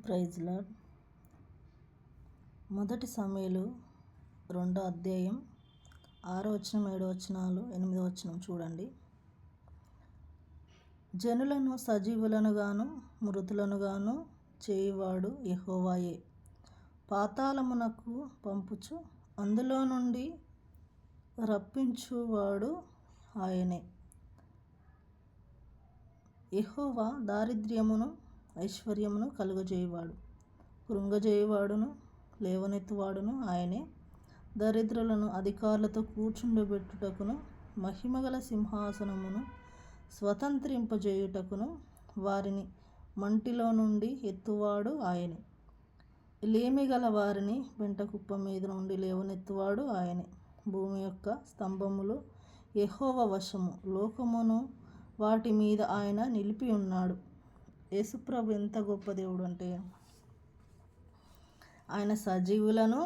Praise lord. మొదటి సమూయేలు 2వ అధ్యాయం 6వ వచనం, 7వ వచనాలు, 8వ వచనం చూడండి. జనులను సజీవులను గాను మృతులను గాను చేయువాడు యెహోవాయే. పాతాళమునకు పంపుచు అందులో నుండి రప్పించువాడు ఆయనే. యెహోవా దారిద్ర్యమును ఐశ్వర్యమును కలుగజేయువాడు, కృంగజేయువాడును లేవనెత్తువాడును ఆయనే. దరిద్రులను అధికారులతో కూర్చుండబెట్టుటకును మహిమగల సింహాసనమును స్వతంత్రింపజేయుటకును వారిని మంటిలో నుండి ఎత్తువాడు ఆయనే. లేమిగల వారిని పెంటకుప్ప మీద నుండి లేవనెత్తువాడు ఆయనే. భూమి యొక్క స్తంభములు యెహోవా వశము, లోకమును వాటి మీద ఆయన నిలిపి ఉన్నాడు. యేసుప్రభు ఎంత గొప్ప దేవుడు అంటే, ఆయన సజీవులను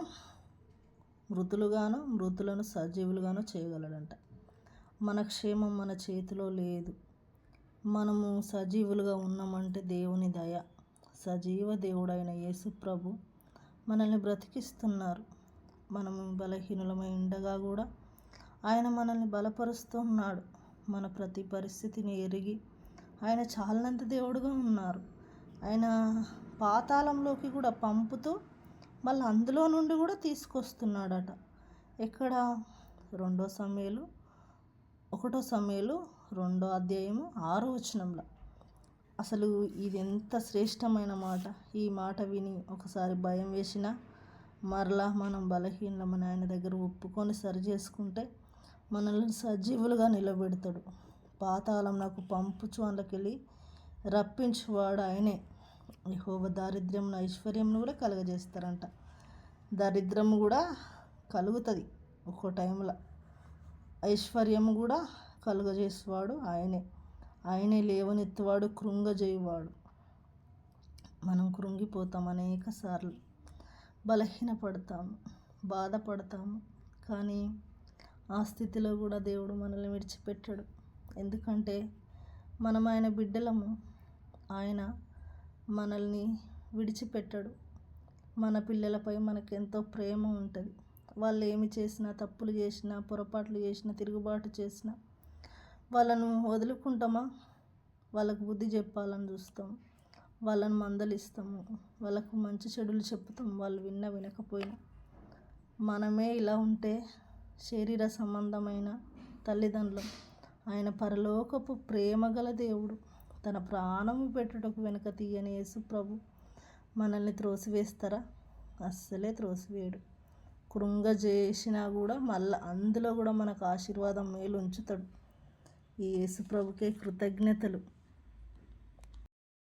మృతులుగాను మృతులను సజీవులుగాను చేయగలడంట. మన క్షేమం మన చేతిలో లేదు. మనము సజీవులుగా ఉన్నామంటే దేవుని దయ. సజీవ దేవుడైన యేసుప్రభు మనల్ని బ్రతికిస్తున్నారు. మనము బలహీనులమై ఉండగా కూడా ఆయన మనల్ని బలపరుస్తున్నాడు. మన ప్రతి పరిస్థితిని ఎరిగి ఆయన చాలినంత దేవుడుగా ఉన్నారు. ఆయన పాతాళంలోకి కూడా పంపుతూ మళ్ళీ అందులో నుండి కూడా తీసుకొస్తున్నాడట. ఎక్కడ? 2వ సమూయేలు 1వ సమూయేలు 2వ అధ్యాయము 6వ వచనంలో. అసలు ఇది ఎంత శ్రేష్టమైన మాట. ఈ మాట విని ఒకసారి భయం వేసినా మరలా మనం బలహీనమని ఆయన దగ్గర ఒప్పుకొని సరి చేసుకుంటే మనల్ని సజీవులుగా నిలబెడతాడు. పాతాళం నాకు పంపుచు అందుకెళ్ళి రప్పించువాడు ఆయనే. యెహోవా దారిద్ర్యమును ఐశ్వర్యమును కూడా కలుగజేస్తారంట. దరిద్రము కూడా కలుగుతుంది ఒక్కో టైంలో, ఐశ్వర్యము కూడా కలుగజేసేవాడు ఆయనే. ఆయనే లేవనెత్తువాడు, కృంగజేయువాడు. మనం కృంగిపోతాం, అనేక సార్లు బలహీనపడతాము, బాధపడతాము. కానీ ఆ స్థితిలో కూడా దేవుడు మనల్ని విడిచిపెట్టాడు. ఎందుకంటే మనం ఆయన బిడ్డలము. ఆయన మనల్ని విడిచిపెట్టడు. మన పిల్లలపై మనకెంతో ప్రేమ ఉంటుంది. వాళ్ళు ఏమి చేసినా, తప్పులు చేసినా, పొరపాట్లు చేసినా, తిరుగుబాటు చేసినా వాళ్ళను వదులుకుంటామా? వాళ్ళకు బుద్ధి చెప్పాలని చూస్తాం, వాళ్ళని మందలిస్తాము, వాళ్ళకు మంచి చెడులు చెప్తాం. వాళ్ళు వినకపోయినా మనమే ఇలా ఉంటే శరీర సంబంధమైన తల్లిదండ్రులు. ఆయన పరలోకపు ప్రేమగల దేవుడు. తన ప్రాణము పెట్టుటకు వెనుక తీయని యేసుప్రభు మనల్ని త్రోసివేస్తారా? అస్సలే త్రోసివేయడు. కృంగజేసినా కూడా మళ్ళీ అందులో కూడా మనకు ఆశీర్వాదం మేలు ఉంచుతాడు. ఈ యేసుప్రభుకే కృతజ్ఞతలు.